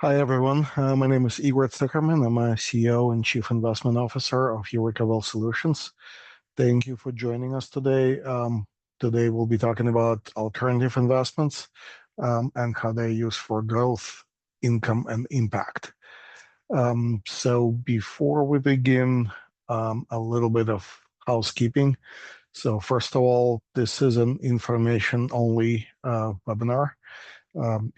Hi, everyone. My name is Igor Zuckerman. I'm a CEO and Chief Investment Officer of Eureka Solutions. Thank you for joining us today. Today, we'll be talking about alternative investments and how they're used for growth, income, and impact. So before we begin, a little bit of housekeeping. So first of all, this is an information-only webinar.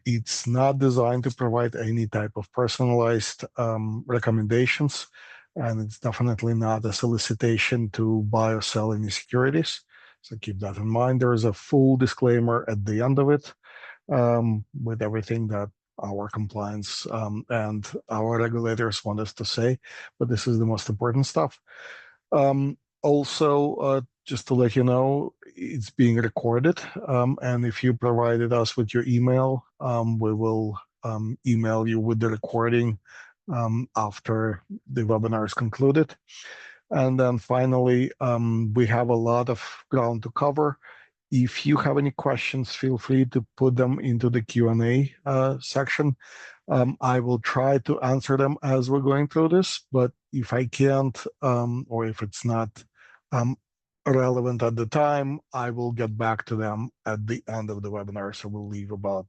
It's not designed to provide any type of personalized recommendations, and it's definitely not a solicitation to buy or sell any securities. So keep that in mind. There is a full disclaimer at the end of it with everything that our compliance and our regulators want us to say, but this is the most important stuff. Also, just to let you know, it's being recorded, and if you provided us with your email, we will email you with the recording after the webinar is concluded. And then finally, we have a lot of ground to cover. If you have any questions, feel free to put them into the Q&A section. I will try to answer them as we're going through this, but if I can't, or if it's not relevant at the time, I will get back to them at the end of the webinar. So we'll leave about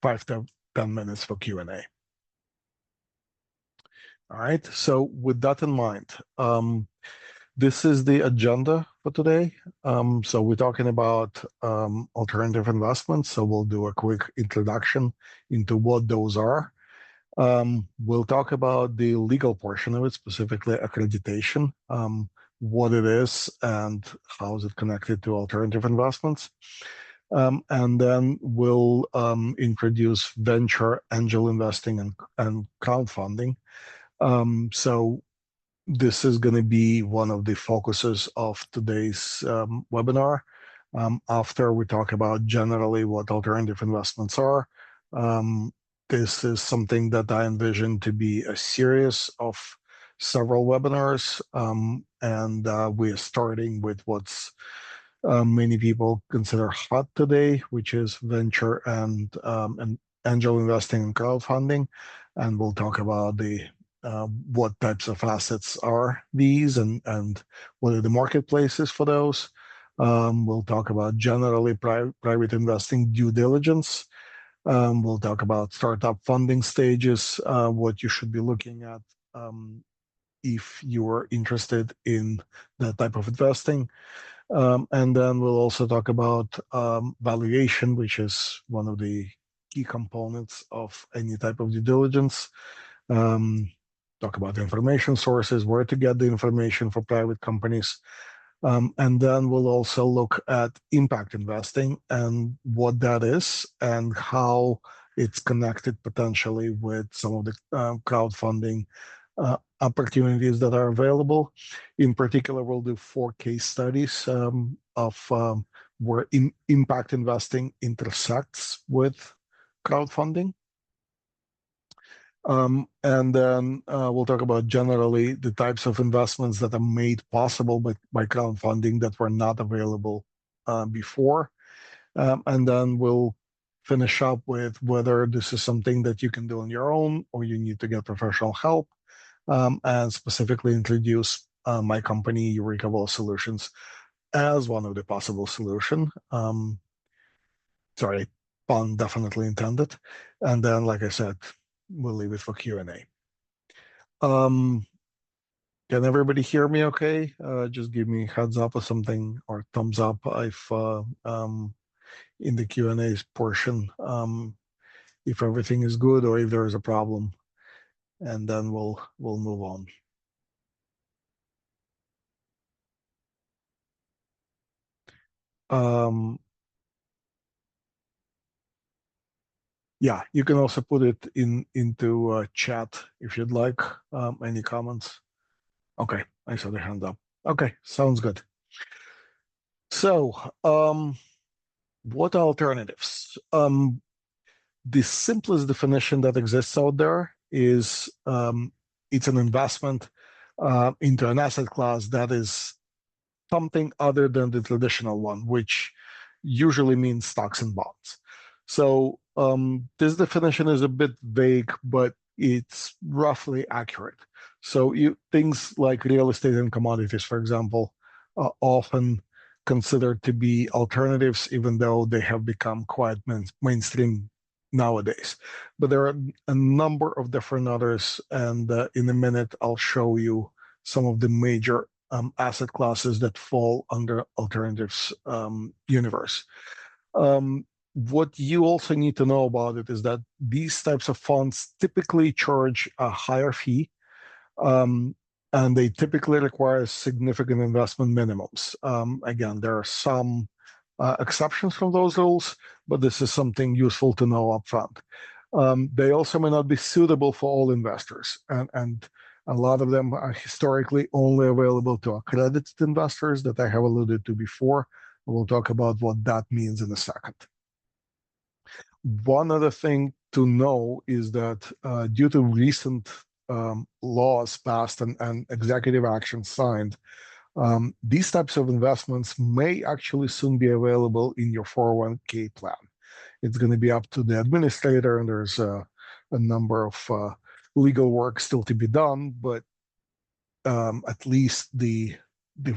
5 to 10 minutes for Q&A. All right, so with that in mind, this is the agenda for today. So we're talking about alternative investments. So we'll do a quick introduction into what those are. We'll talk about the legal portion of it, specifically accreditation, what it is and how is it connected to alternative investments. And then we'll introduce venture angel investing and crowdfunding. So this is going to be one of the focuses of today's webinar. After we talk about generally what alternative investments are, this is something that I envision to be a series of several webinars, and we're starting with what's many people consider hot today, which is venture and angel investing and crowdfunding, and we'll talk about the what types of assets are these and what are the marketplaces for those. We'll talk about generally private investing due diligence. We'll talk about startup funding stages, what you should be looking at if you are interested in that type of investing. And then we'll also talk about valuation, which is one of the key components of any type of due diligence. Talk about information sources, where to get the information for private companies. And then we'll also look at impact investing and what that is and how it's connected potentially with some of the crowdfunding opportunities that are available. In particular, we'll do 4 case studies of where impact investing intersects with crowdfunding. And then we'll talk about generally the types of investments that are made possible by crowdfunding that were not available before. And then we'll finish up with whether this is something that you can do on your own or you need to get professional help, and specifically introduce my company, Eureka Solutions, as one of the possible solutions. Sorry, pun definitely intended. And then, like I said, we'll leave it for Q&A. Can everybody hear me okay? Just give me heads up or something, or thumbs up if in the Q&A portion, if everything is good or if there is a problem, and then we'll move on. Yeah, you can also put it into chat if you'd like. Any comments? Okay, I saw the hand up. Okay, sounds good. So, what alternatives? The simplest definition that exists out there is it's an investment into an asset class that is something other than the traditional one, which usually means stocks and bonds. So this definition is a bit vague, but it's roughly accurate. So things like real estate and commodities, for example, are often considered to be alternatives, even though they have become quite mainstream nowadays. But there are a number of different others, and in a minute I'll show you some of the major asset classes that fall under alternatives universe. What you also need to know about it is that these types of funds typically charge a higher fee, um, and they typically require significant investment minimums. Again, there are some exceptions from those rules, but this is something useful to know upfront. They also may not be suitable for all investors, and a lot of them are historically only available to accredited investors that I have alluded to before. We'll talk about what that means in a second. One other thing to know is that due to recent laws passed and executive action signed, these types of investments may actually soon be available in your 401k plan. It's going to be up to the administrator, and there's a number of legal work still to be done, but at least the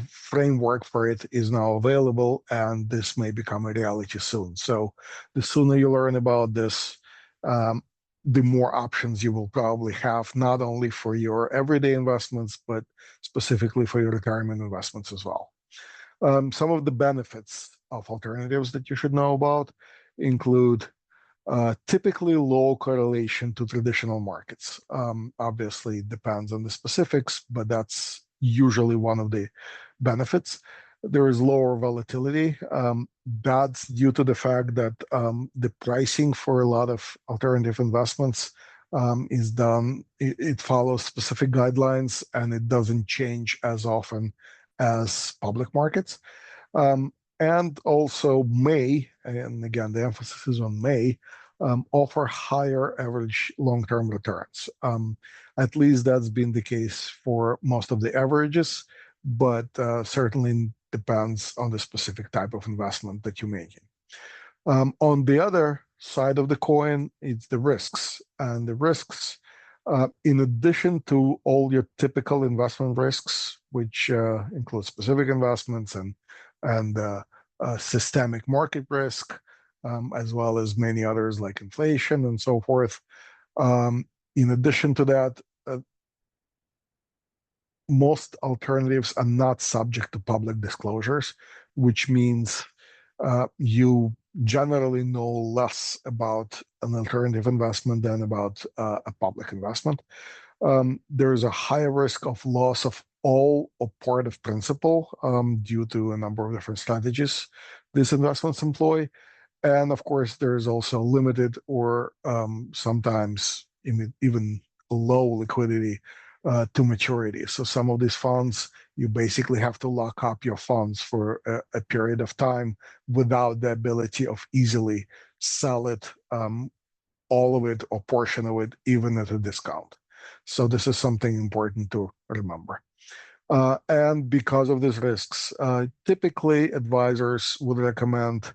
framework for it is now available, and this may become a reality soon. So the sooner you learn about this, the more options you will probably have, not only for your everyday investments, but specifically for your retirement investments as well. Some of the benefits of alternatives that you should know about include typically low correlation to traditional markets. Obviously, it depends on the specifics, but that's usually one of the benefits. There is lower volatility. That's due to the fact that the pricing for a lot of alternative investments is done, it follows specific guidelines, and it doesn't change as often as public markets. And also may, and again, the emphasis is on may, offer higher average long-term returns. At least that's been the case for most of the averages, but certainly depends on the specific type of investment that you're making. On the other side of the coin, it's the risks. And the risks, in addition to all your typical investment risks, which include specific investments and systemic market risk, as well as many others like inflation and so forth. In addition to that, most alternatives are not subject to public disclosures, which means you generally know less about an alternative investment than about a public investment. There is a higher risk of loss of all or part of principal due to a number of different strategies these investments employ. And of course, there's also limited or sometimes even low liquidity to maturity. So some of these funds, you basically have to lock up your funds for a period of time without the ability of easily sell it, all of it or portion of it, even at a discount. So this is something important to remember. And because of these risks, typically advisors would recommend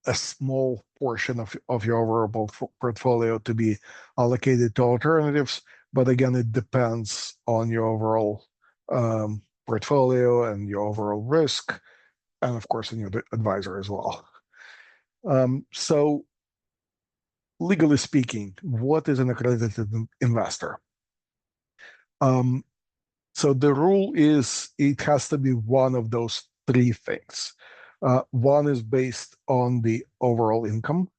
a small portion of your overall portfolio to be allocated to alternatives. But again, it depends on your overall portfolio and your overall risk, and of course, on your advisor as well. So legally speaking, what is an accredited investor? So the rule is it has to be one of those three things. One is based on the overall income,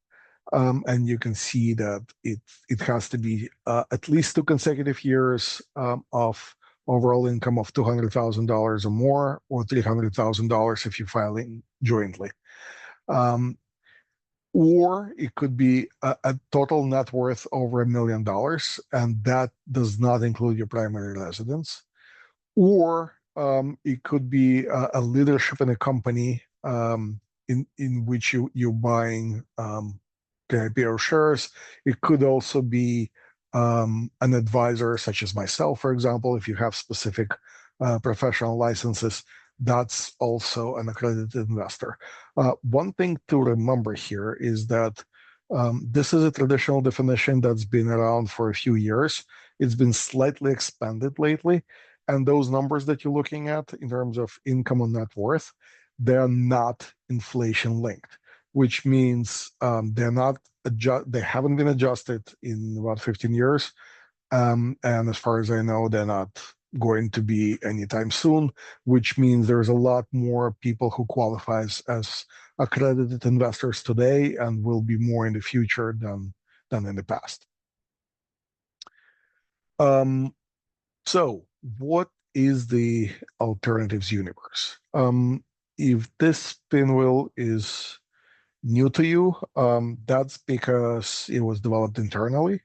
and you can see that it has to be at least 2 consecutive years of overall income of $200,000 or more, or $300,000 if you're filing jointly. Or it could be a total net worth over $1 million, and that does not include your primary residence. Or it could be a leadership in a company in which you're buying the IPO shares. It could also be an advisor, such as myself, for example, if you have specific professional licenses that's also an accredited investor. One thing to remember here is that this is a traditional definition that's been around for a few years. It's been slightly expanded lately, and those numbers that you're looking at in terms of income and net worth, they're not inflation linked, which means they haven't been adjusted in about 15 years. And as far as I know, they're not going to be anytime soon, which means there's a lot more people who qualifies as accredited investors today and will be more in the future than in the past. So what is the alternatives universe? If this pinwheel is new to you, that's because it was developed internally.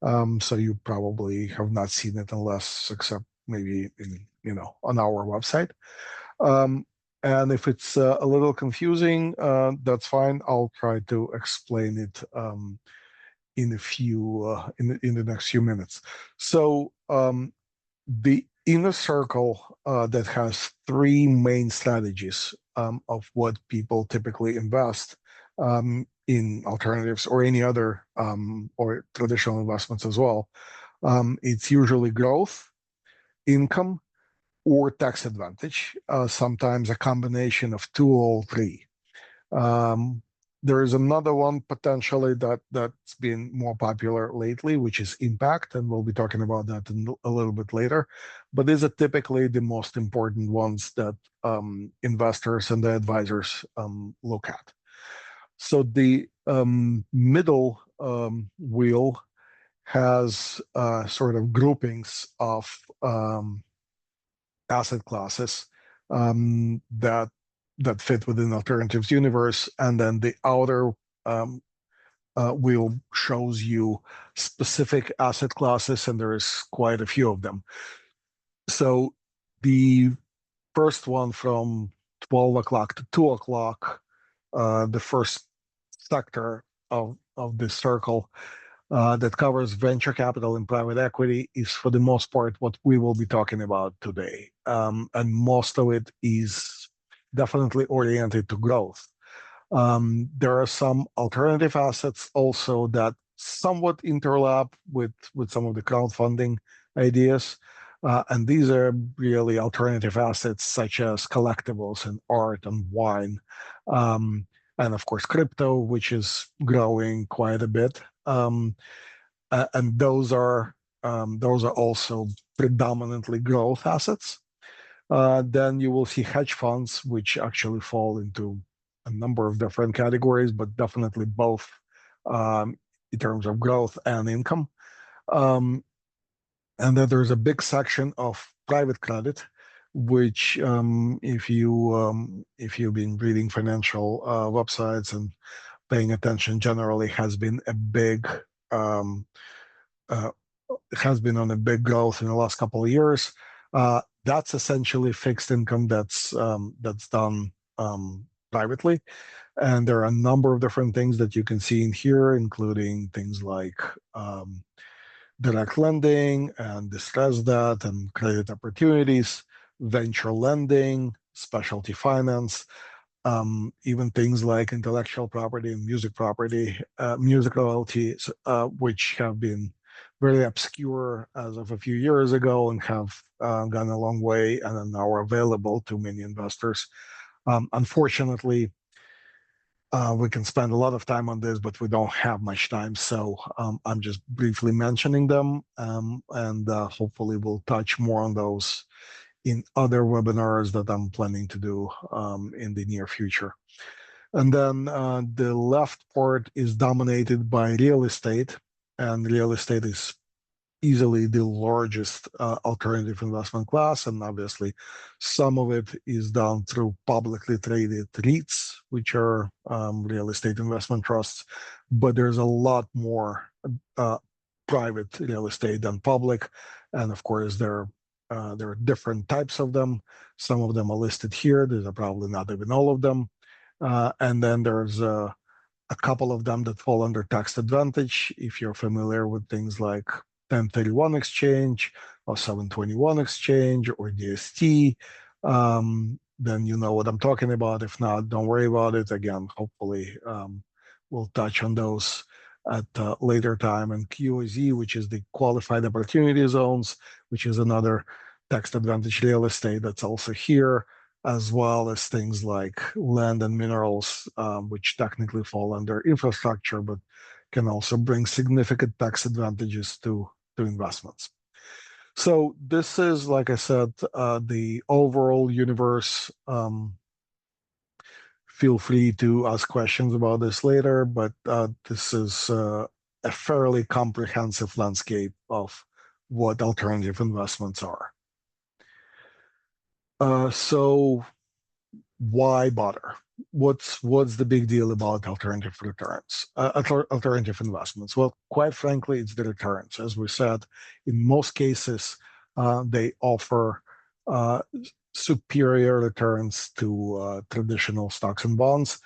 So you probably have not seen it unless except maybe on our website. And if it's a little confusing, that's fine. I'll try to explain it in a few in the next few minutes. So the inner circle that has three main strategies of what people typically invest in alternatives or any other or traditional investments as well. It's usually growth, income, or tax advantage, sometimes a combination of two or three. Um, there is another one potentially that's been more popular lately, which is impact, and we'll be talking about that a little bit later. But these are typically the most important ones that investors and the advisors look at. So the middle wheel has sort of groupings of asset classes that fit within alternatives universe, and then the outer wheel shows you specific asset classes, and there is quite a few of them. So the first one from 12 o'clock to 2 o'clock, the first sector of this circle that covers venture capital and private equity is for the most part what we will be talking about today. And most of it is definitely oriented to growth. There are some alternative assets also that somewhat interlap with some of the crowdfunding ideas. And these are really alternative assets such as collectibles and art and wine. And of course, crypto, which is growing quite a bit. And those are also predominantly growth assets. Then you will see hedge funds, which actually fall into a number of different categories, but definitely both in terms of growth and income. And then there's a big section of private credit, which if you've been reading financial websites and paying attention generally has been a big um, has been on a big growth in the last couple of years. That's essentially fixed income that's done privately, and there are a number of different things that you can see in here, including things like direct lending and distressed debt and credit opportunities, venture lending, specialty finance, even things like intellectual property and music property, music royalties, which have been very obscure as of a few years ago and have gone a long way and are now available to many investors. Unfortunately, we can spend a lot of time on this, but we don't have much time. So I'm just briefly mentioning them, and hopefully we'll touch more on those in other webinars that I'm planning to do in the near future. And then the left part is dominated by real estate, and real estate is easily the largest alternative investment class. And obviously, some of it is done through publicly traded REITs, which are real estate investment trusts. But there's a lot more private real estate than public. And of course, there are different types of them. Some of them are listed here. These are probably not even all of them. And then there's a couple of them that fall under tax advantage. If you're familiar with things like 1031 exchange or 721 exchange or DST, then you know what I'm talking about. If not, don't worry about it. Again, hopefully we'll touch on those at a later time. And QOZ, which is the qualified opportunity zones, which is another tax advantage real estate that's also here, as well as things like land and minerals, which technically fall under infrastructure, but can also bring significant tax advantages to investments. So this is, like I said, the overall universe. Feel free to ask questions about this later, but this is a fairly comprehensive landscape of what alternative investments are. So why bother? What's the big deal about alternative returns, alternative investments? Well, quite frankly, it's the returns. As we said, in most cases, they offer superior returns to traditional stocks and bonds.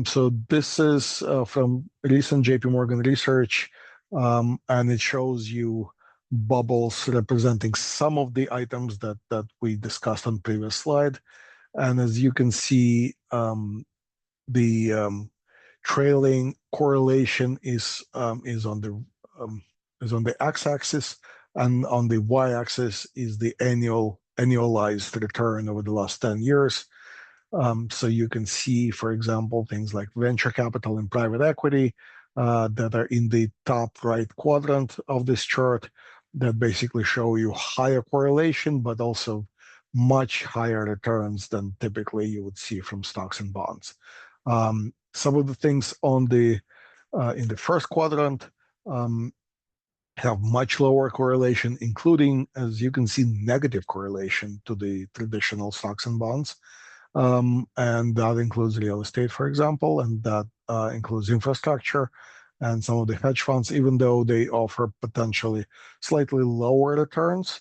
So this is from recent JP Morgan research, and it shows you bubbles representing some of the items that we discussed on previous slide. And as you can see, the trailing correlation is on the x-axis, and on the y-axis is the annualized return over the last 10 years. So you can see, for example, things like venture capital and private equity that are in the top right quadrant of this chart that basically show you higher correlation, but also much higher returns than typically you would see from stocks and bonds. Some of the things on the in the first quadrant have much lower correlation, including, as you can see, negative correlation to the traditional stocks and bonds. And that includes real estate, for example, and that includes infrastructure and some of the hedge funds, even though they offer potentially slightly lower returns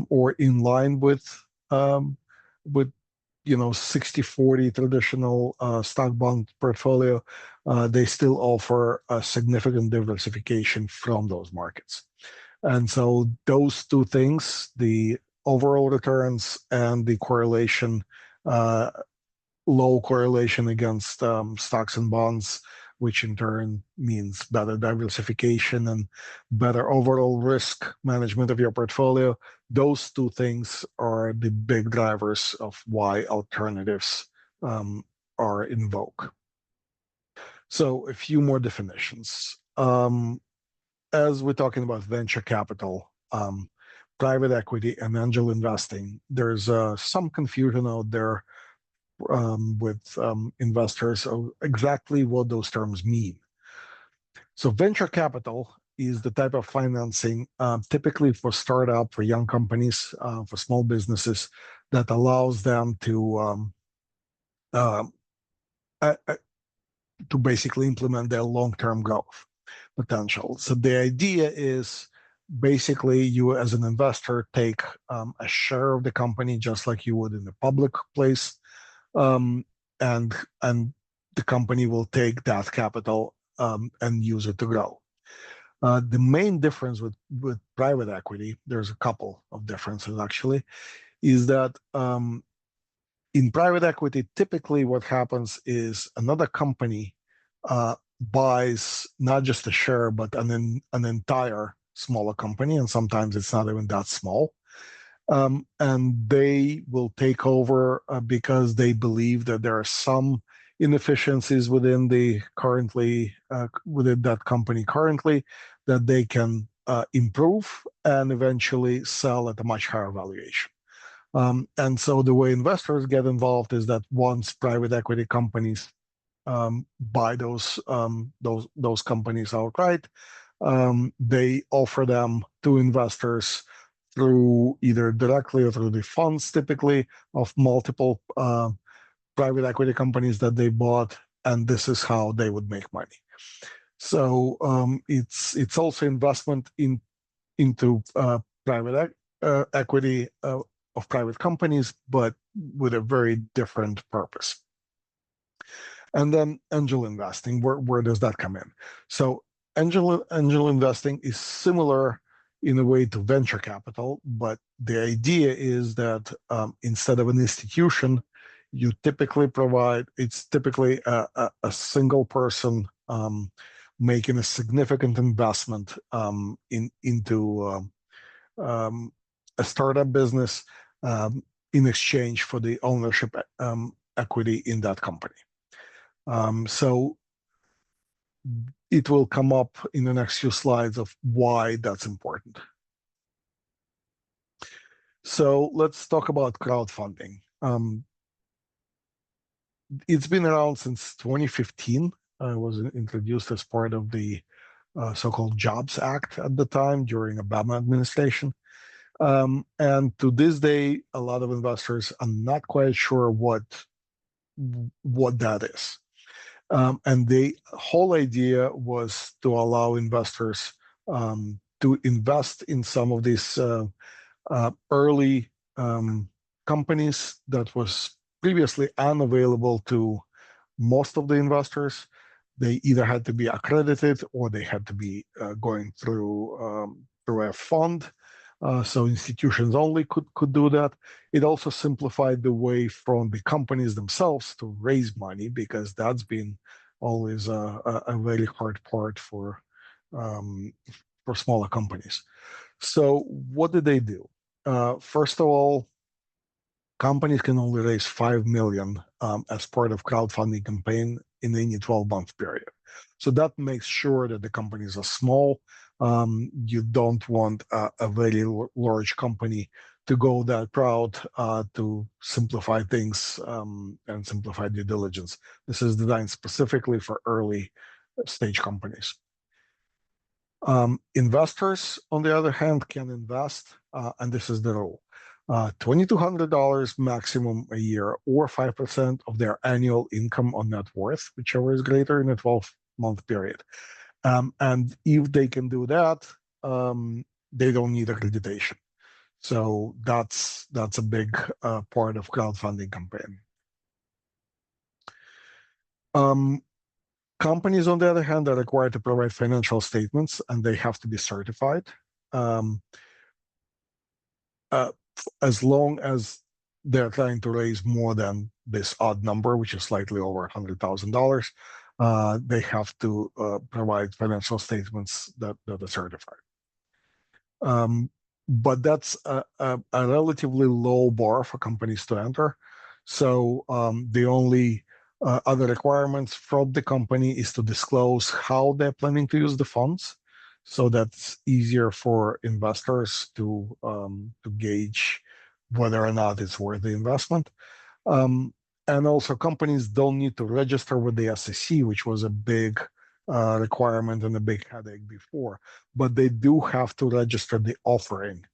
or in line with 60-40 traditional stock bond portfolio, they still offer a significant diversification from those markets. And so those two things, the overall returns and the correlation, low correlation against stocks and bonds, which in turn means better diversification and better overall risk management of your portfolio. Those two things are the big drivers of why alternatives are in vogue. So a few more definitions. As we're talking about venture capital, private equity, and angel investing, there's some confusion out there with investors of exactly what those terms mean. So venture capital is the type of financing typically for startup, for young companies, for small businesses that allows them to basically implement their long-term growth potential. So the idea is basically you as an investor take a share of the company just like you would in a public place, and the company will take that capital and use it to grow. The main difference with private equity, there's a couple of differences actually, is that in private equity, typically what happens is another company buys not just a share, but an entire smaller company, and sometimes it's not even that small. And they will take over because they believe that there are some inefficiencies within within that company currently that they can improve and eventually sell at a much higher valuation. And so the way investors get involved is that once private equity companies buy those companies outright, they offer them to investors through either directly or through the funds, typically, of multiple private equity companies that they bought, and this is how they would make money. So it's also investment into private equity of private companies, but with a very different purpose. And then angel investing, where does that come in? So angel investing is similar in a way to venture capital, but the idea is that instead of an institution it's typically a single person making a significant investment into a startup business in exchange for the ownership equity in that company. So it will come up in the next few slides of why that's important. So let's talk about crowdfunding. It's been around since 2015. It was introduced as part of the so-called Jobs Act at the time during Obama administration. And to this day, a lot of investors are not quite sure what that is. And the whole idea was to allow investors to invest in some of these early companies that was previously unavailable to most of the investors. They either had to be accredited or they had to be going through a fund. So institutions only could do that. It also simplified the way from the companies themselves to raise money, because that's been always a very hard part for smaller companies. So what did they do? First of all, companies can only raise 5 million as part of crowdfunding campaign in any 12-month period. So that makes sure that the companies are small. You don't want a very large company to go that route to simplify things and simplify due diligence. This is designed specifically for early stage companies. Investors, on the other hand, can invest, and this is the rule. $2,200 maximum a year, or 5% of their annual income on net worth, whichever is greater in a 12-month period. And if they can do that, they don't need accreditation. So that's a big part of crowdfunding campaign. Companies, on the other hand, are required to provide financial statements, and they have to be certified. As long as they're trying to raise more than this odd number, which is slightly over $100,000, they have to provide financial statements that are certified. But that's a relatively low bar for companies to enter. So the only other requirements from the company is to disclose how they're planning to use the funds. So that's easier for investors to gauge whether or not it's worth the investment. And also, companies don't need to register with the SEC, which was a big requirement and a big headache before. But they do have to register the offering.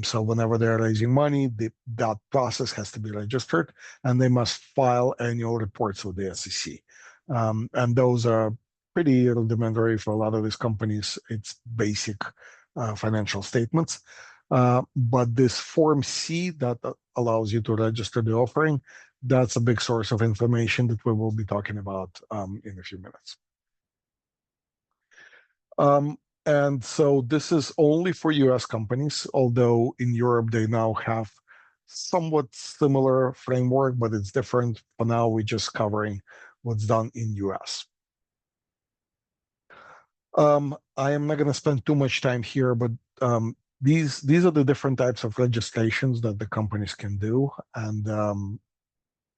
So whenever they're raising money, that process has to be registered, and they must file annual reports with the SEC. And those are pretty rudimentary for a lot of these companies. It's basic financial statements. But this Form C that allows you to register the offering, that's a big source of information that we will be talking about in a few minutes. And so this is only for US companies, although in Europe they now have somewhat similar framework, but it's different. For now, we're just covering what's done in US. I am not going to spend too much time here, but these are the different types of registrations that the companies can do. And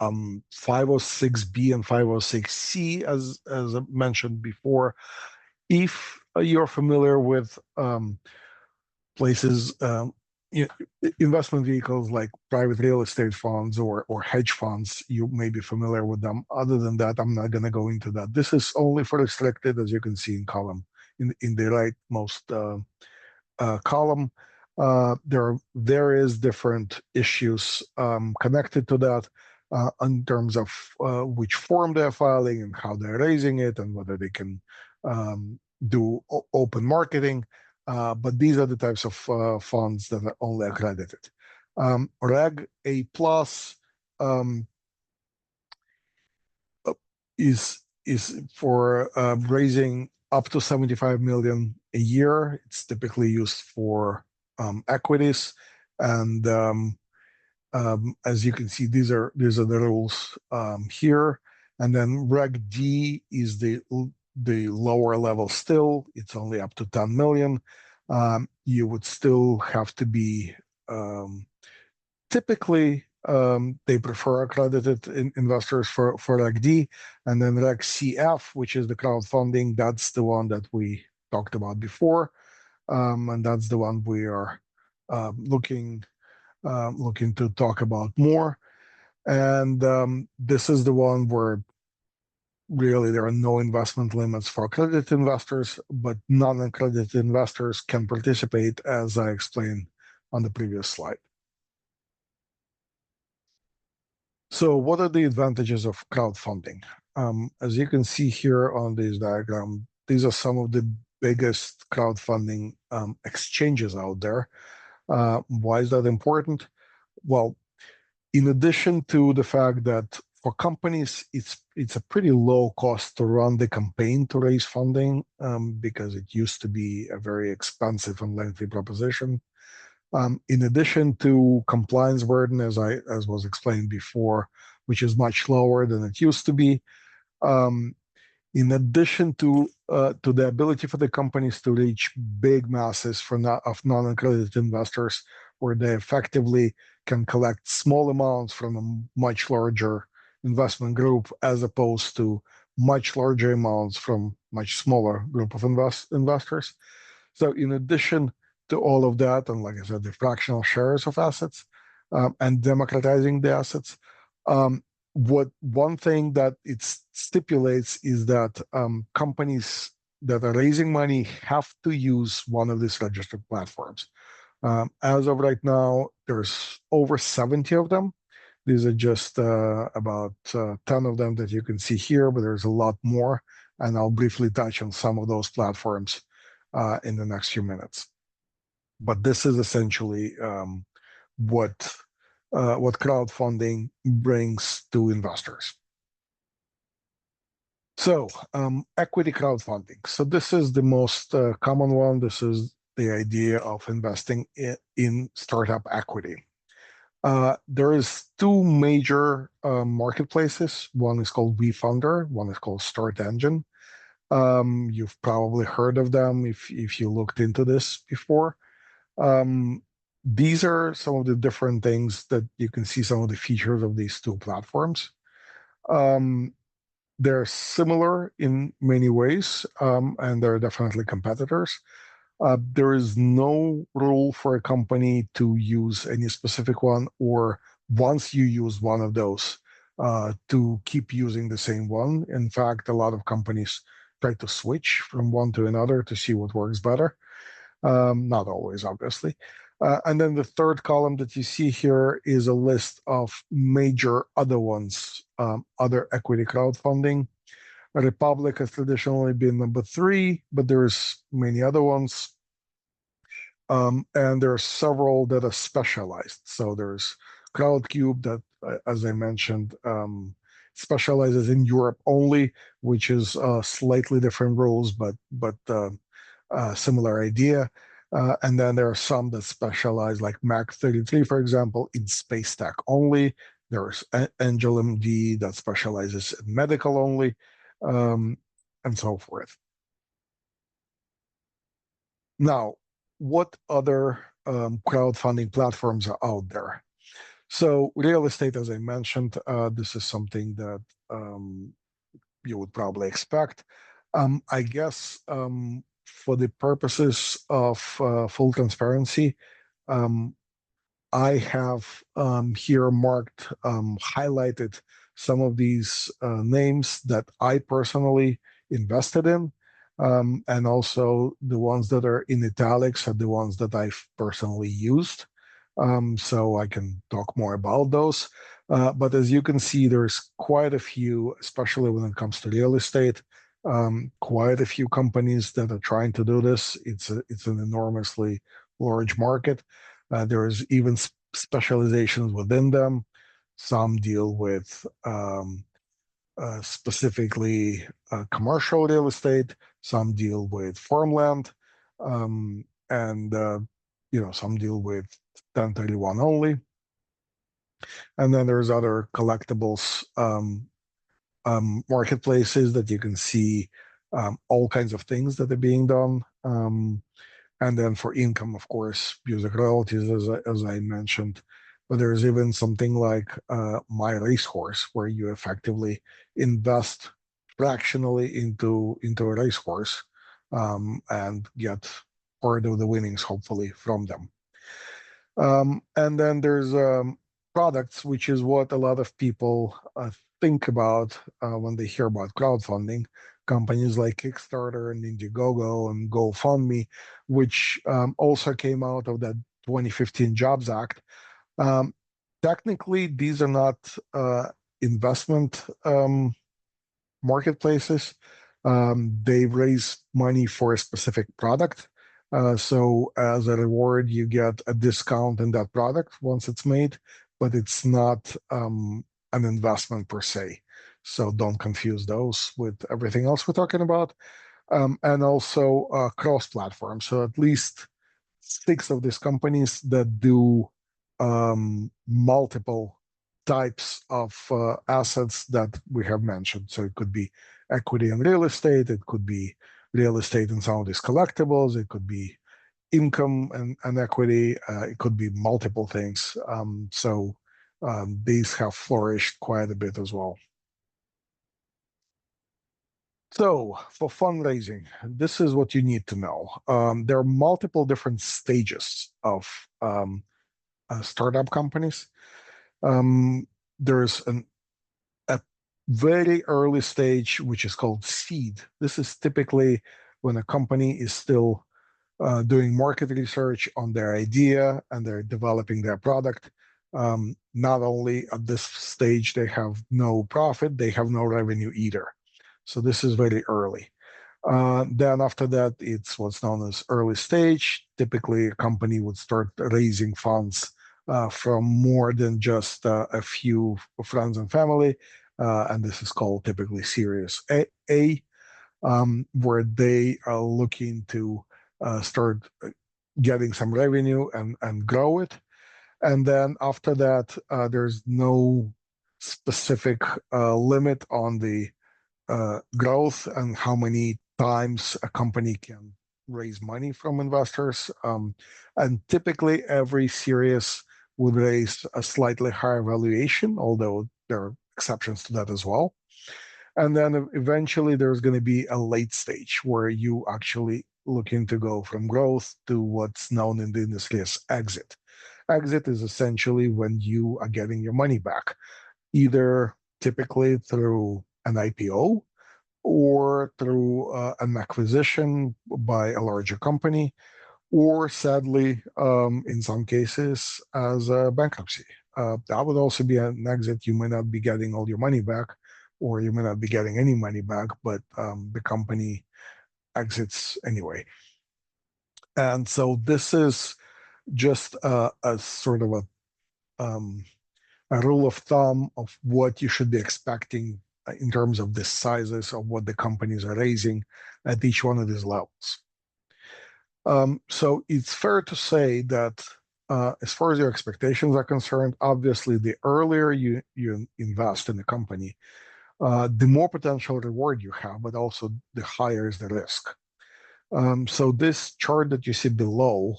506B and 506C, as I mentioned before, if you're familiar with places, investment vehicles like private real estate funds or hedge funds, you may be familiar with them. Other than that, I'm not going to go into that. This is only for restricted, as you can see in column in the rightmost column. There are various different issues connected to that in terms of which form they're filing and how they're raising it, and whether they can do open marketing. But these are the types of funds that are only accredited. Reg A plus is for raising up to 75 million a year. It's typically used for equities, and As you can see, these are the rules here. And then Reg D is the lower level still. It's only up to 10 million. You would still have to be typically they prefer accredited investors for Reg D, and then Reg CF, which is the crowdfunding. That's the one that we talked about before, and that's the one we are looking to talk about more. And this is the one where really there are no investment limits for accredited investors, but non-accredited investors can participate, as I explained on the previous slide. So what are the advantages of crowdfunding? As you can see here on this diagram, these are some of the biggest crowdfunding exchanges out there. Why is that important? Well, in addition to the fact that for companies, it's a pretty low cost to run the campaign to raise funding because it used to be a very expensive and lengthy proposition. In addition to compliance burden, as was explained before, which is much lower than it used to be. In addition to the ability for the companies to reach big masses of non-accredited investors, where they effectively can collect small amounts from a much larger investment group, as opposed to much larger amounts from much smaller group of investors. So in addition to all of that, and like I said, the fractional shares of assets and democratizing the assets, one thing that it stipulates is that companies that are raising money have to use one of these registered platforms. As of right now, there's over 70 of them. These are just about 10 of them that you can see here, but there's a lot more, and I'll briefly touch on some of those platforms in the next few minutes. But this is essentially what crowdfunding brings to investors. So equity crowdfunding. So this is the most common one. This is the idea of investing in startup equity. There is two major marketplaces. One is called WeFunder. One is called Start Engine. You've probably heard of them if you looked into this before. These are some of the different things that you can see, some of the features of these two platforms. They're similar in many ways, and they're definitely competitors. There is no rule for a company to use any specific one, or once you use one of those, to keep using the same one. In fact, a lot of companies try to switch from one to another to see what works better. Not always, obviously. And then the third column that you see here is a list of major other ones, other equity crowdfunding. Republic has traditionally been number 3, but there's many other ones. And there are several that are specialized. So there's Crowdcube that, as I mentioned, specializes in Europe only, which is slightly different rules, but similar idea. And then there are some that specialize, like Mac33, for example, in space tech only. There's Angel MD that specializes in medical only, and so forth. Now, what other crowdfunding platforms are out there? So real estate, as I mentioned, this is something that you would probably expect. I guess for the purposes of full transparency, I have here marked, highlighted some of these names that I personally invested in. And also the ones that are in italics are the ones that I've personally used. So I can talk more about those. But as you can see, there's quite a few, especially when it comes to real estate, quite a few companies that are trying to do this. It's an enormously large market. There is even specializations within them. Some deal with specifically commercial real estate. Some deal with farmland, and some deal with 1031 only. And then there's other collectibles marketplaces that you can see all kinds of things that are being done. And then for income, of course, music royalties, as I mentioned. But there's even something like My Racehorse, where you effectively invest fractionally into a racehorse and get part of the winnings, hopefully, from them. And then there's products, which is what a lot of people think about when they hear about crowdfunding. Companies like Kickstarter and Indiegogo and GoFundMe, which also came out of that 2015 Jobs Act. Um, Technically, these are not investment marketplaces. They raise money for a specific product. So as a reward, you get a discount in that product once it's made, but it's not an investment per se. So don't confuse those with everything else we're talking about. And also cross-platform. So at least six of these companies that do multiple types of assets that we have mentioned. So it could be equity and real estate, it could be real estate and some of these collectibles, it could be income and equity, it could be multiple things. These have flourished quite a bit as well. So for fundraising, this is what you need to know. There are multiple different stages of startup companies. Um, there's a very early stage, which is called seed. This is typically when a company is still doing market research on their idea and they're developing their product. Not only at this stage, they have no profit, they have no revenue either. So this is very early. Then after that, it's what's known as early stage. Typically, a company would start raising funds from more than just a few friends and family, and this is called typically Series A, where they are looking to start getting some revenue and grow it. And then after that, there's no specific limit on the growth and how many times a company can raise money from investors. And typically, every series would raise a slightly higher valuation, although there are exceptions to that as well. And then eventually, there's going to be a late stage where you actually looking to go from growth to what's known in the industry as exit. Exit is essentially when you are getting your money back, either typically through an IPO or through an acquisition by a larger company, or sadly, in some cases, as a bankruptcy. That would also be an exit. You may not be getting all your money back, or you may not be getting any money back, but the company exits anyway. And so this is just a sort of a rule of thumb of what you should be expecting in terms of the sizes of what the companies are raising at each one of these levels. So it's fair to say that as far as your expectations are concerned, obviously the earlier you invest in a company, the more potential reward you have, but also the higher is the risk. So this chart that you see below,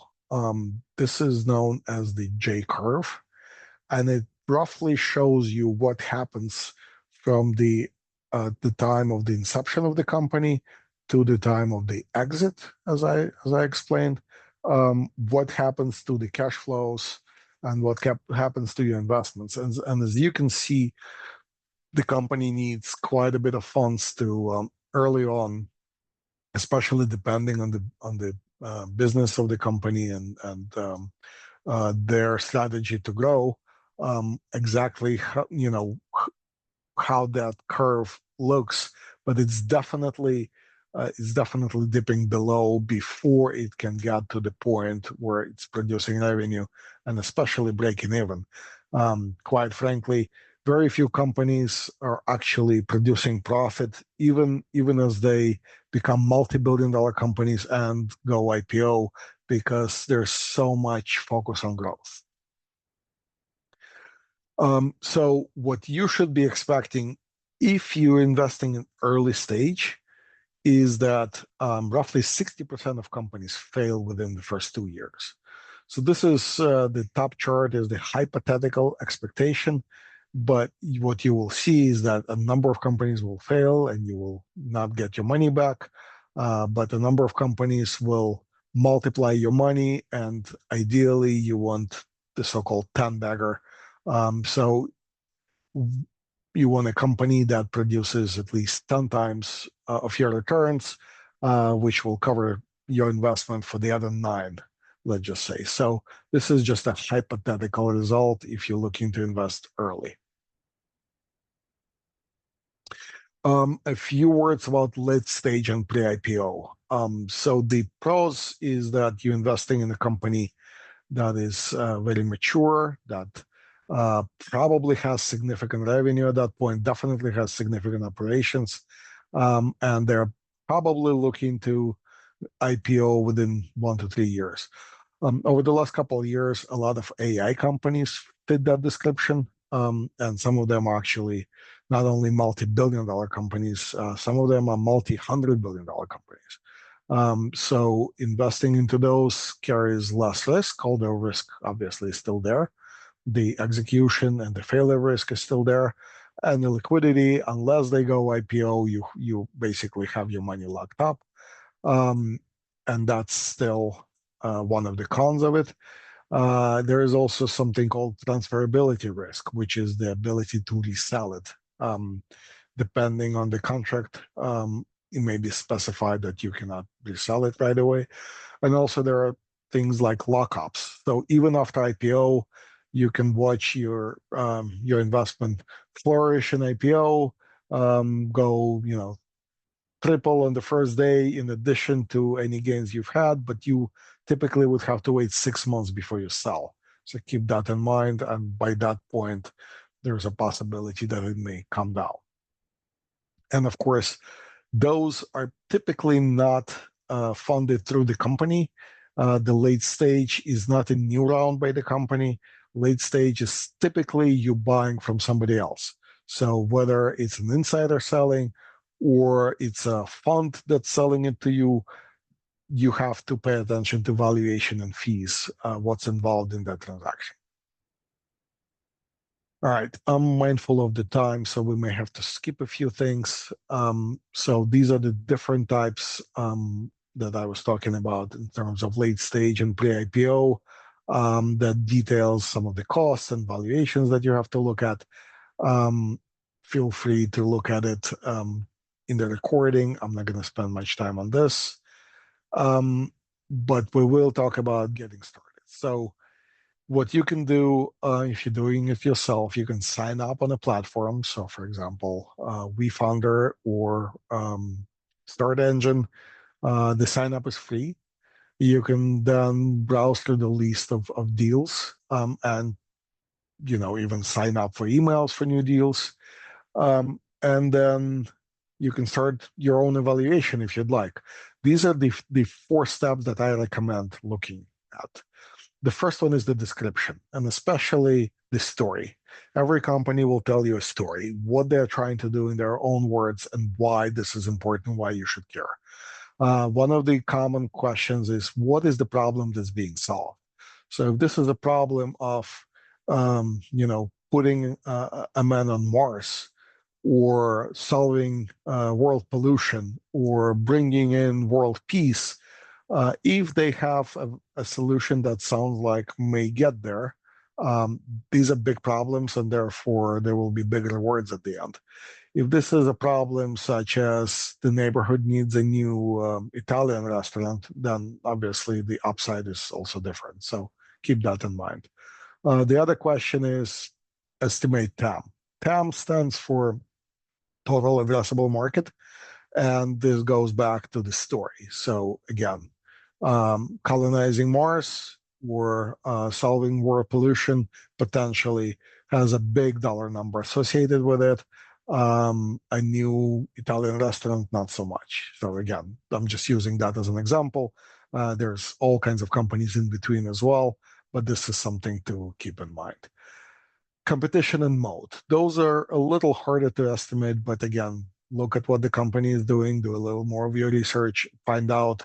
this is known as the J curve, and it roughly shows you what happens from the time of the inception of the company to the time of the exit, as I explained. What happens to the cash flows and what happens to your investments, and as you can see, the company needs quite a bit of funds to early on, especially depending on the business of the company and their strategy to grow. Exactly how that curve looks, but it's definitely dipping below before it can get to the point where it's producing revenue and especially breaking even. Quite frankly, very few companies are actually producing profit, even as they become multi-billion-dollar companies and go IPO, because there's so much focus on growth. So what you should be expecting if you're investing in early stage is that roughly 60% of companies fail within the first 2 years. So this is the top chart is the hypothetical expectation, but what you will see is that a number of companies will fail and you will not get your money back, but a number of companies will multiply your money, and ideally you want the so-called 10 bagger. So you want a company that produces at least 10 times of your returns, which will cover your investment for the other nine, let's just say. So this is just a hypothetical result if you're looking to invest early. A few words about late stage and pre-IPO. So the pros is that you're investing in a company that is very mature, that probably has significant revenue at that point, definitely has significant operations, and they're probably looking to IPO within 1 to 3 years. Over the last couple of years, a lot of AI companies fit that description, and some of them are actually not only multi-billion dollar companies, some of them are multi-hundred billion dollar companies. So investing into those carries less risk, although risk obviously is still there. The execution and the failure risk is still there. And the liquidity, unless they go IPO, you basically have your money locked up. Um, and that's still one of the cons of it. There is also something called transferability risk, which is the ability to resell it. Depending on the contract, it may be specified that you cannot resell it right away. And also there are things like lockups. So even after IPO, you can watch your investment flourish in IPO, go, triple on the first day in addition to any gains you've had, but you typically would have to wait 6 months before you sell. So keep that in mind. And by that point, there's a possibility that it may come down. And of course, those are typically not funded through the company. The late stage is not a new round by the company. Late stage is typically you buying from somebody else. So whether it's an insider selling or it's a fund that's selling it to you, you have to pay attention to valuation and fees, what's involved in that transaction. All right, I'm mindful of the time, so we may have to skip a few things. So these are the different types that I was talking about in terms of late stage and pre-IPO, that details some of the costs and valuations that you have to look at. Feel free to look at it in the recording. I'm not going to spend much time on this, but we will talk about getting started. So what you can do if you're doing it yourself, you can sign up on a platform. So, for example, WeFounder or Start Engine. The sign up is free. You can then browse through the list of deals and even sign up for emails for new deals. And then you can start your own evaluation if you'd like. These are the 4 steps that I recommend looking at. The first one is the description, and especially the story. Every company will tell you a story, what they're trying to do in their own words, and why this is important, why you should care. One of the common questions is, what is the problem that's being solved? So if this is a problem of, putting a man on Mars, or solving world pollution, or bringing in world peace, if they have a solution that sounds like may get there, these are big problems, and therefore there will be big rewards at the end. If this is a problem such as the neighborhood needs a new Italian restaurant, then obviously the upside is also different. So keep that in mind. The other question is estimate TAM. TAM stands for total addressable market. And this goes back to the story. So again, colonizing Mars or solving world pollution potentially has a big dollar number associated with it. A new Italian restaurant, not so much. So again, I'm just using that as an example. There's all kinds of companies in between as well, but this is something to keep in mind. Competition and moat. Those are a little harder to estimate, but again, look at what the company is doing, do a little more of your research, find out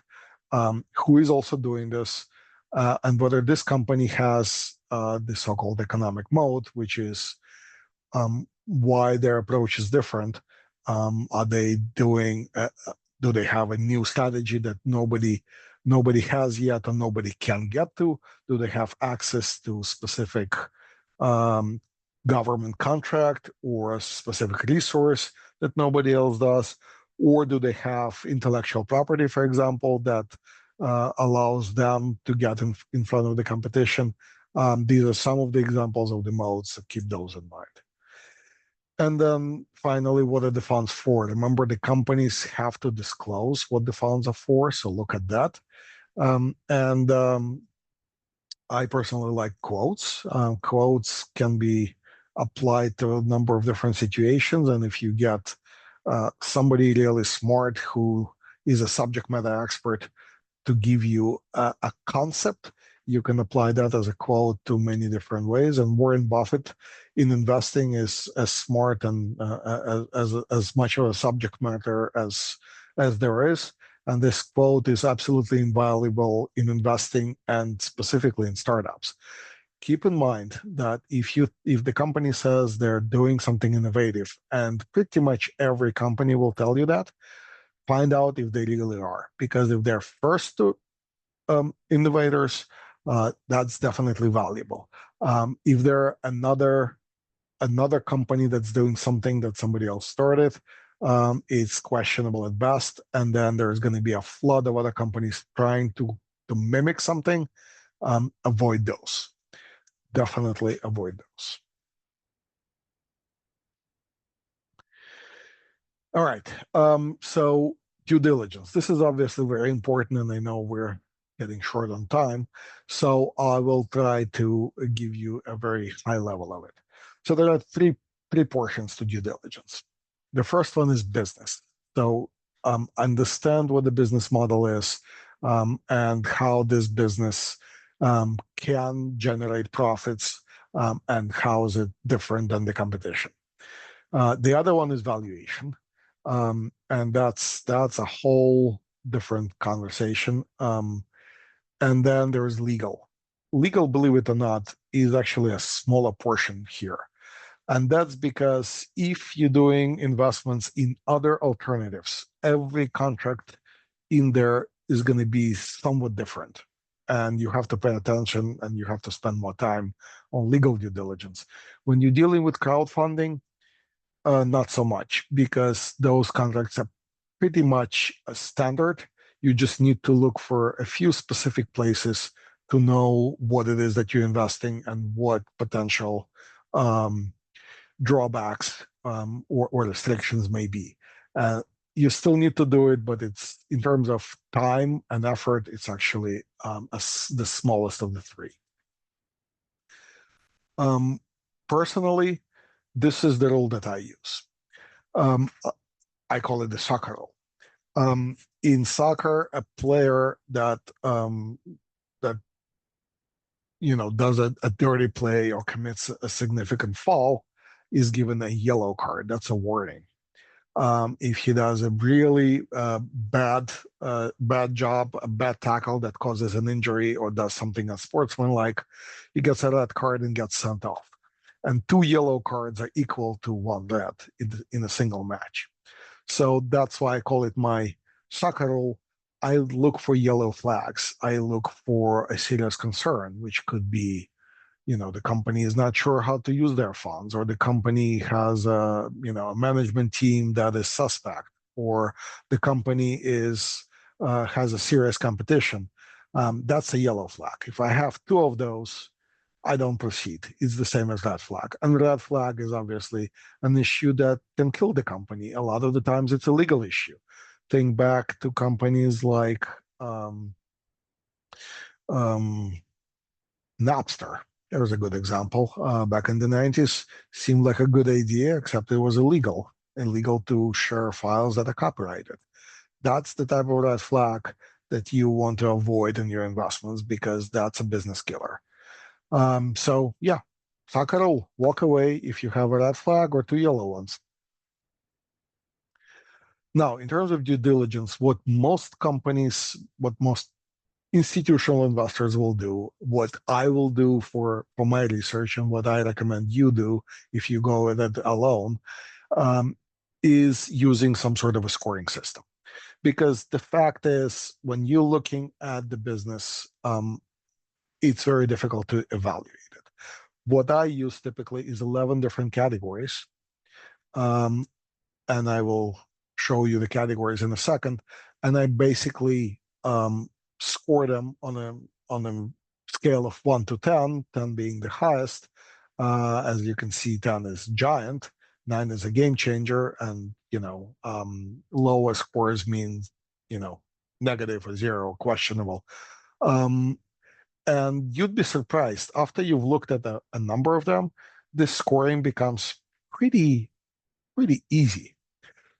who is also doing this, and whether this company has the so-called economic moat, which is why their approach is different. Are they doing? Do they have a new strategy that nobody has yet or nobody can get to? Do they have access to specific um, government contract or a specific resource that nobody else does? Or do they have intellectual property, for example, that allows them to get in front of the competition? These are some of the examples of the modes, so keep those in mind. And then finally, what are the funds for? Remember, the companies have to disclose what the funds are for, so look at that. And I personally like quotes. Quotes can be applied to a number of different situations, and if you get somebody really smart who is a subject matter expert to give you a concept, you can apply that as a quote to many different ways. And Warren Buffett in investing is as smart and as much of a subject matter as there is. And this quote is absolutely invaluable in investing and specifically in startups. Keep in mind that if the company says they're doing something innovative, and pretty much every company will tell you that, find out if they really are. Because if they're first to innovators, that's definitely valuable. If they're another company that's doing something that somebody else started, it's questionable at best. And then there's going to be a flood of other companies trying to mimic something. Avoid those. Definitely avoid those. All right. So due diligence. This is obviously very important, and I know we're getting short on time. So I will try to give you a very high level of it. So there are three portions to due diligence. The first one is business. So understand what the business model is and how this business can generate profits and how is it different than the competition. The other one is valuation, and that's a whole different conversation. And then there's legal. Legal, believe it or not, is actually a smaller portion here. And that's because if you're doing investments in other alternatives, every contract in there is going to be somewhat different. And you have to pay attention and you have to spend more time on legal due diligence. When you're dealing with crowdfunding, not so much, because those contracts are pretty much a standard. You just need to look for a few specific places to know what it is that you're investing and what potential drawbacks or restrictions may be. You still need to do it, but it's in terms of time and effort, it's actually the smallest of the three. Personally, this is the rule that I use. I call it the soccer rule. In soccer, a player that does a dirty play or commits a significant foul is given a yellow card. That's a warning. If he does a really bad job, a bad tackle that causes an injury or does something unsportsmanlike, he gets a red card and gets sent off. And 2 yellow cards are equal to 1 red in a single match. So that's why I call it my soccer rule. I look for yellow flags. I look for a serious concern, which could be, the company is not sure how to use their funds, or the company has a management team that is suspect, or the company has a serious competition. That's a yellow flag. If I have 2 of those, I don't proceed. It's the same as red flag. And red flag is obviously an issue that can kill the company. A lot of the times it's a legal issue. Think back to companies like Napster. There's a good example. Back in the 90s, seemed like a good idea, except it was illegal to share files that are copyrighted. That's the type of red flag that you want to avoid in your investments because that's a business killer. So yeah, Sakharov, walk away if you have a red flag or two yellow ones. Now, in terms of due diligence, what most companies, what most institutional investors will do, what I will do for my research, and what I recommend you do if you go with it alone, um, is using some sort of a scoring system. Because the fact is, when you're looking at the business, it's very difficult to evaluate it. What I use typically is 11 different categories. Um, and I will show you the categories in a second. And I basically score them on a scale of 1 to 10, 10 being the highest. As you can see, 10 is giant, 9 is a game changer, and lowest scores means negative or zero, questionable. Um, and you'd be surprised after you've looked at a number of them, this scoring becomes pretty easy.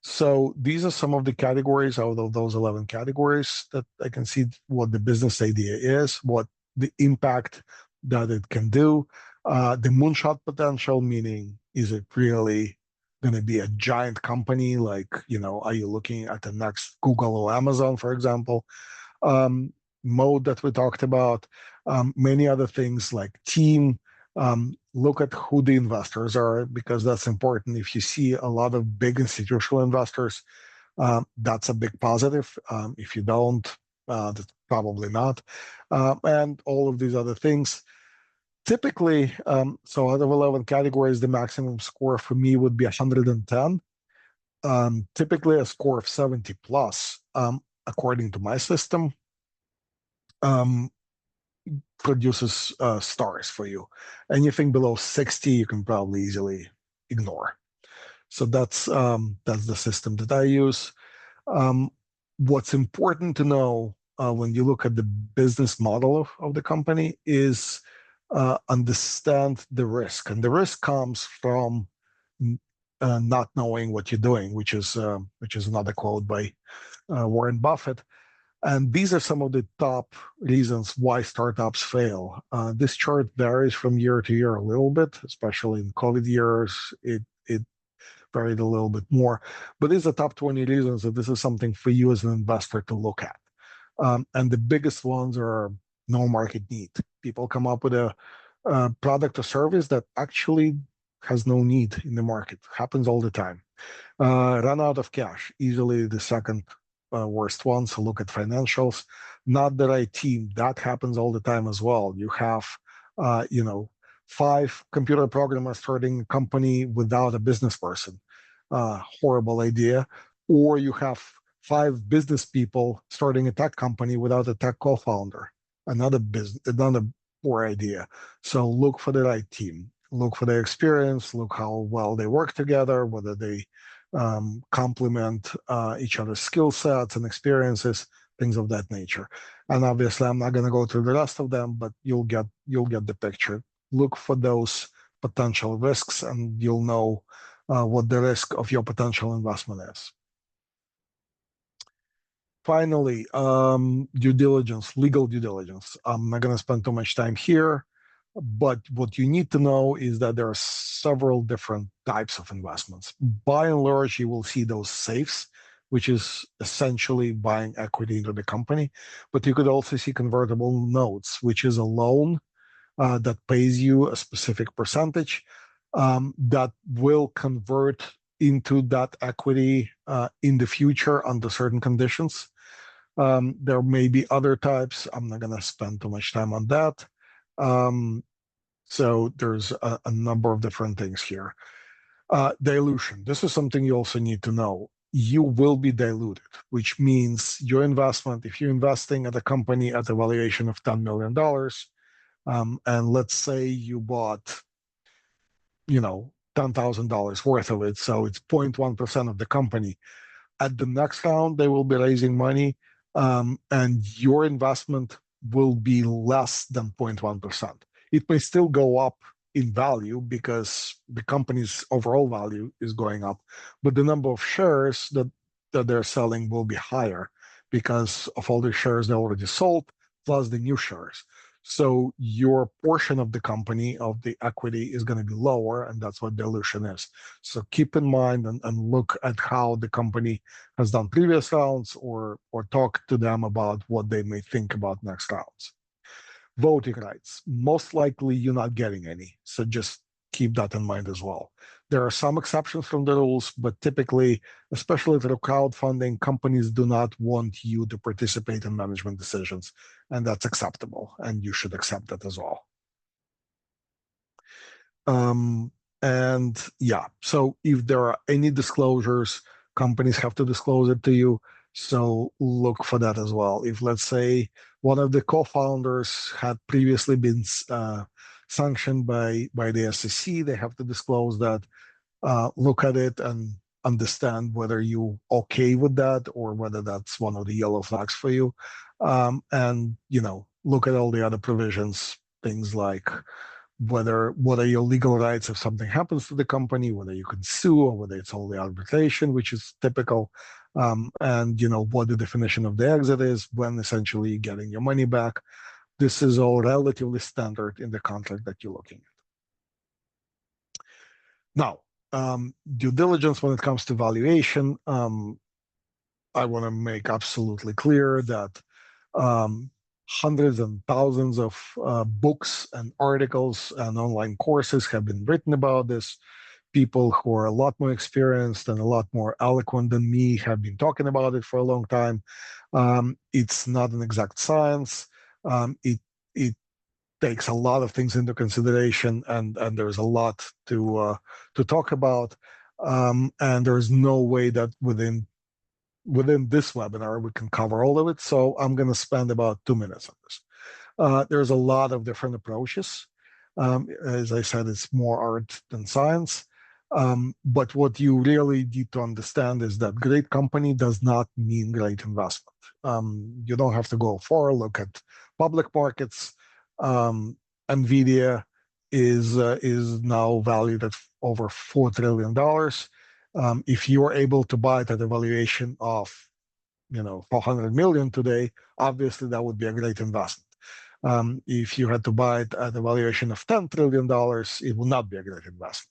So these are some of the categories out of those 11 categories that I can see what the business idea is, what the impact that it can do, the moonshot potential, meaning is it really going to be a giant company? Like, are you looking at the next Google or Amazon, for example? um, Mode that we talked about, many other things like team. Look at who the investors are because that's important. If you see a lot of big institutional investors, that's a big positive. If you don't, that's probably not. And all of these other things. Typically, so out of 11 categories, the maximum score for me would be 110. Typically, a score of 70 plus, according to my system, um, produces stars for you. Anything below 60, you can probably easily ignore. So that's the system that I use. Um, what's important to know when you look at the business model of the company is understand the risk, and the risk comes from not knowing what you're doing, which is another quote by Warren Buffett. And these are some of the top reasons why startups fail. This chart varies from year to year a little bit, especially in COVID years. It varied a little bit more, but these are top 20 reasons that this is something for you as an investor to look at. And the biggest ones are no market need. People come up with a product or service that actually has no need in the market. Happens all the time. Run out of cash, easily the second worst one. So look at financials. Not the right team. That happens all the time as well. You have, uh, you know, 5 computer programmers starting a company without a business person. Horrible idea. Or you have 5 business people starting a tech company without a tech co-founder. Another poor idea. So look for the right team. Look for their experience. Look how well they work together. Whether they complement each other's skill sets and experiences, things of that nature. And obviously, I'm not going to go through the rest of them, but you'll get the picture. Look for those potential risks, and you'll know what the risk of your potential investment is. Finally, due diligence, legal due diligence. I'm not going to spend too much time here, but what you need to know is that there are several different types of investments. By and large, you will see those safes, which is essentially buying equity into the company. But you could also see convertible notes, which is a loan that pays you a specific percentage that will convert into that equity in the future under certain conditions. There may be other types. I'm not going to spend too much time on that. Um, so there's a number of different things here. Dilution. This is something you also need to know. You will be diluted, which means your investment, if you're investing at a company at a valuation of $10 million, and let's say you bought, $10,000 worth of it, so it's 0.1% of the company. At the next round, they will be raising money, and your investment will be less than 0.1%. It may still go up in value because the company's overall value is going up, but the number of shares that they're selling will be higher because of all the shares they already sold plus the new shares. So your portion of the company, of the equity, is going to be lower, and that's what dilution is. So keep in mind and look at how the company has done previous rounds, or talk to them about what they may think about next rounds. Voting rights. Most likely you're not getting any. So just keep that in mind as well. There are some exceptions from the rules, but typically, especially through crowdfunding, companies do not want you to participate in management decisions, and that's acceptable, and you should accept that as well. Um, and yeah, so if there are any disclosures, companies have to disclose it to you. So look for that as well. If, let's say, one of the co-founders had previously been sanctioned by the SEC, they have to disclose that. Look at it and understand whether you okay with that, or whether that's one of the yellow flags for you. And look at all the other provisions, things like what are your legal rights if something happens to the company, whether you can sue, or whether it's only arbitration, which is typical, and what the definition of the exit is, when essentially you're getting your money back. This is all relatively standard in the contract that you're looking at. Now, due diligence when it comes to valuation, I want to make absolutely clear that um, hundreds and thousands of books and articles and online courses have been written about this. People who are a lot more experienced and a lot more eloquent than me have been talking about it for a long time. It's not an exact science. It takes a lot of things into consideration, and there's a lot to talk about. And there's no way that within this webinar we can cover all of it. So I'm going to spend about 2 minutes on this. There's a lot of different approaches. As I said, it's more art than science. But what you really need to understand is that great company does not mean great investment. You don't have to go far. Look at public markets. NVIDIA is now valued at over $4 trillion. If you're able to buy it at a valuation of 400 million today, obviously that would be a great investment. If you had to buy it at a valuation of $10 trillion, it would not be a great investment.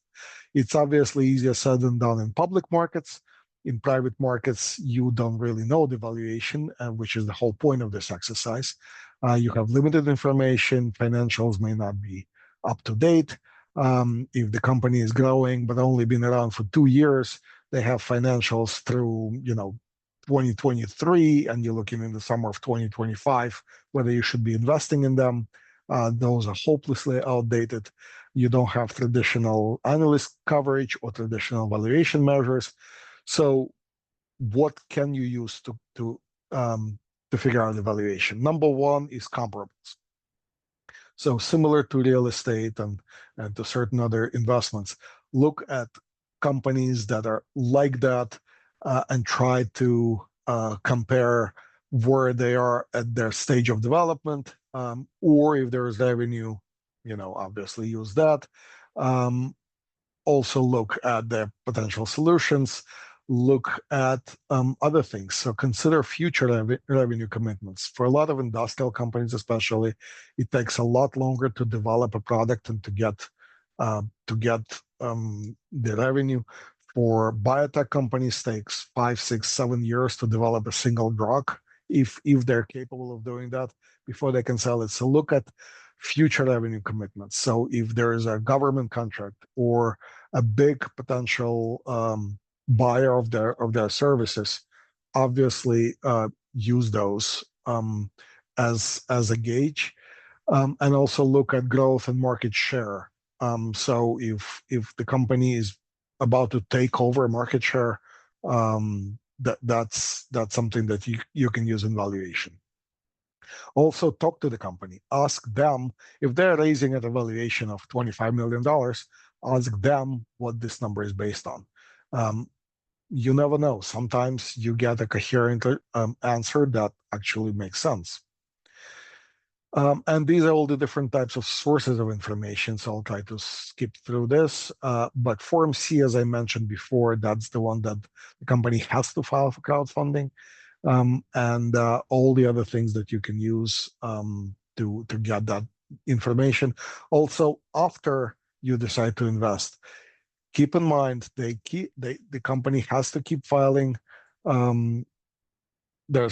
It's obviously easier said than done in public markets. In private markets, you don't really know the valuation, which is the whole point of this exercise. You have limited information. Financials may not be up to date. If the company is growing but only been around for 2 years, they have financials through 2023, and you're looking in the summer of 2025, whether you should be investing in them. Those are hopelessly outdated. You don't have traditional analyst coverage or traditional valuation measures. So what can you use to figure out the valuation? Number one is comparables. So similar to real estate and to certain other investments, look at companies that are like that, and try to compare where they are at their stage of development, or if there is revenue, obviously use that. Also look at their potential solutions, look at other things. So consider future revenue commitments. For a lot of industrial companies, especially, it takes a lot longer to develop a product and to get the revenue. For biotech companies, takes 5, 6, 7 years to develop a single drug, if they're capable of doing that, before they can sell it. So look at future revenue commitments. So if there is a government contract or a big potential buyer of their services, obviously use those as a gauge, and also look at growth and market share. So if the company is about to take over market share, that's something that you can use in valuation. Also, talk to the company. Ask them if they're raising at a valuation of $25 million. Ask them what this number is based on. You never know. Sometimes you get a coherent answer that actually makes sense. And these are all the different types of sources of information, so I'll try to skip through this. But Form C, as I mentioned before, that's the one that the company has to file for crowdfunding. And all the other things that you can use to get that information. Also, after you decide to invest, keep in mind the company has to keep filing um, their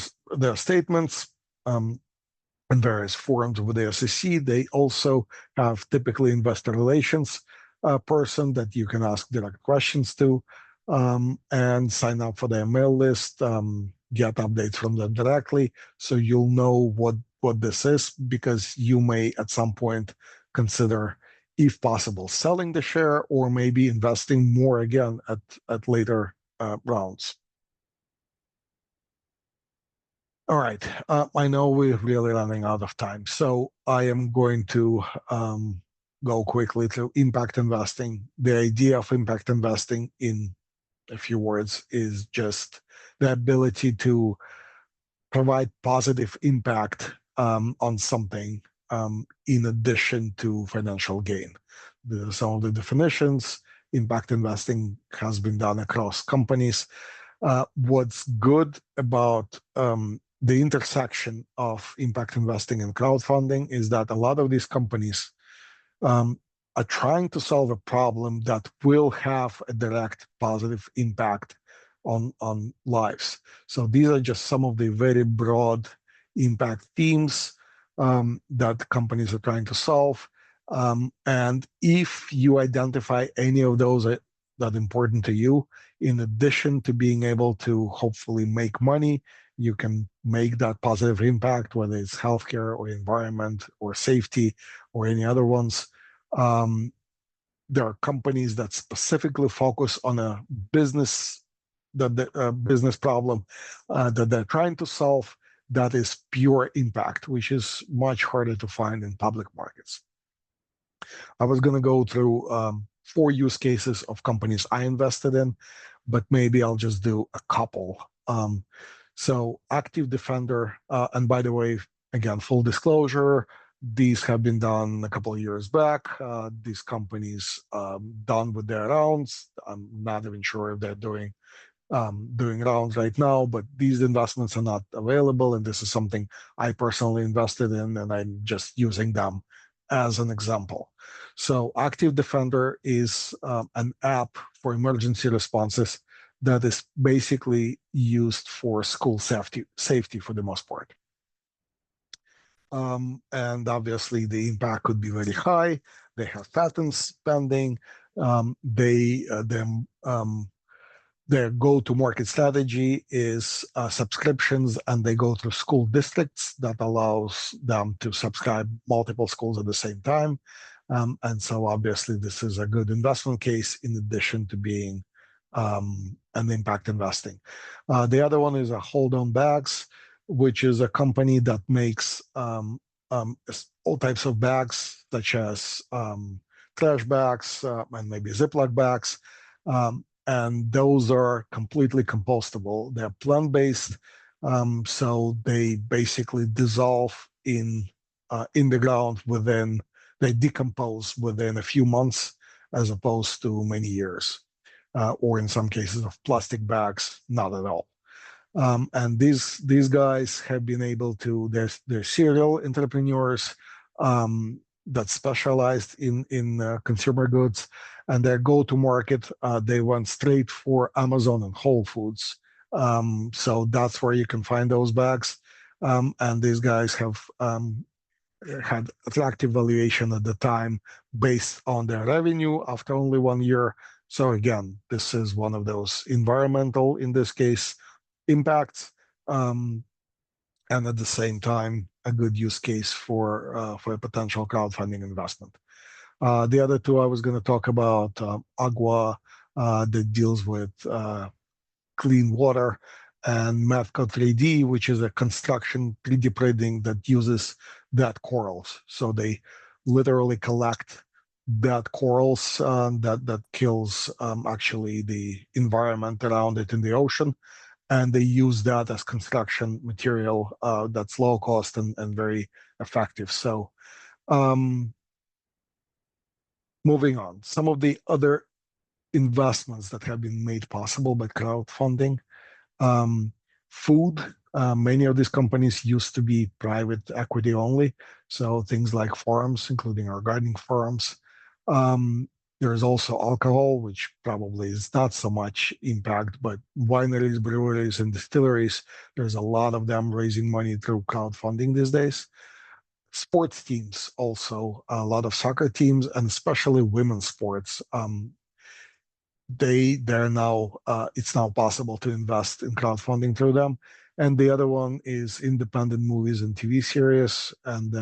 statements in various forums with the SEC. They also have typically investor relations person that you can ask direct questions to, and sign up for their mail list, get updates from them directly, so you'll know what this is, because you may at some point consider, if possible, selling the share or maybe investing more again at later rounds. All right. I know we're really running out of time, so I am going to go quickly to impact investing. The idea of impact investing, in a few words, is just the ability to provide positive impact on something in addition to financial gain. Some of the definitions, impact investing has been done across companies. What's good about the intersection of impact investing and crowdfunding is that a lot of these companies um, are trying to solve a problem that will have a direct positive impact on lives. So these are just some of the very broad impact themes that companies are trying to solve. And if you identify any of those that are important to you, in addition to being able to hopefully make money, you can make that positive impact, whether it's healthcare or environment or safety or any other ones. Um, there are companies that specifically focus on a business business problem that they're trying to solve, that is pure impact, which is much harder to find in public markets. I was going to go through 4 use cases of companies I invested in, but maybe I'll just do a couple. So Active Defender, and by the way, again, full disclosure, these have been done a couple of years back. These companies done with their rounds. I'm not even sure if they're doing rounds right now, but these investments are not available, and this is something I personally invested in, and I'm just using them as an example. So Active Defender is an app for emergency responses that is basically used for school safety for the most part. And obviously the impact could be very high. They have patents pending. Their go-to-market strategy is subscriptions, and they go through school districts that allows them to subscribe multiple schools at the same time. And so obviously this is a good investment case in addition to being an impact investing. The other one is a Hold On Bags, which is a company that makes all types of bags, such as trash bags and maybe Ziploc bags. And those are completely compostable. They're plant-based, so they basically dissolve in the ground within, they decompose within a few months, as opposed to many years, or in some cases of plastic bags, not at all. And these guys have been able to, they're serial entrepreneurs that specialized in consumer goods, and their go-to-market, they went straight for Amazon and Whole Foods. So that's where you can find those bags. And these guys have had attractive valuation at the time based on their revenue after only 1 year. So again, this is one of those environmental, in this case, impacts, and at the same time, a good use case for a potential crowdfunding investment. The other two I was going to talk about, Agua, that deals with clean water, and Mathco 3D, which is a construction 3D printing that uses dead corals. So they literally collect dead corals that kills actually the environment around it in the ocean, and they use that as construction material that's low cost and very effective. So moving on, some of the other investments that have been made possible by crowdfunding. Food Many of these companies used to be private equity only, so things like farms, including organic farms. Um, there is also alcohol, which probably is not so much impact, but wineries, breweries, and distilleries, there's a lot of them raising money through crowdfunding these days. Sports teams also, a lot of soccer teams, and especially women's sports. They're now it's now possible to invest in crowdfunding through them. And the other one is independent movies and TV series. And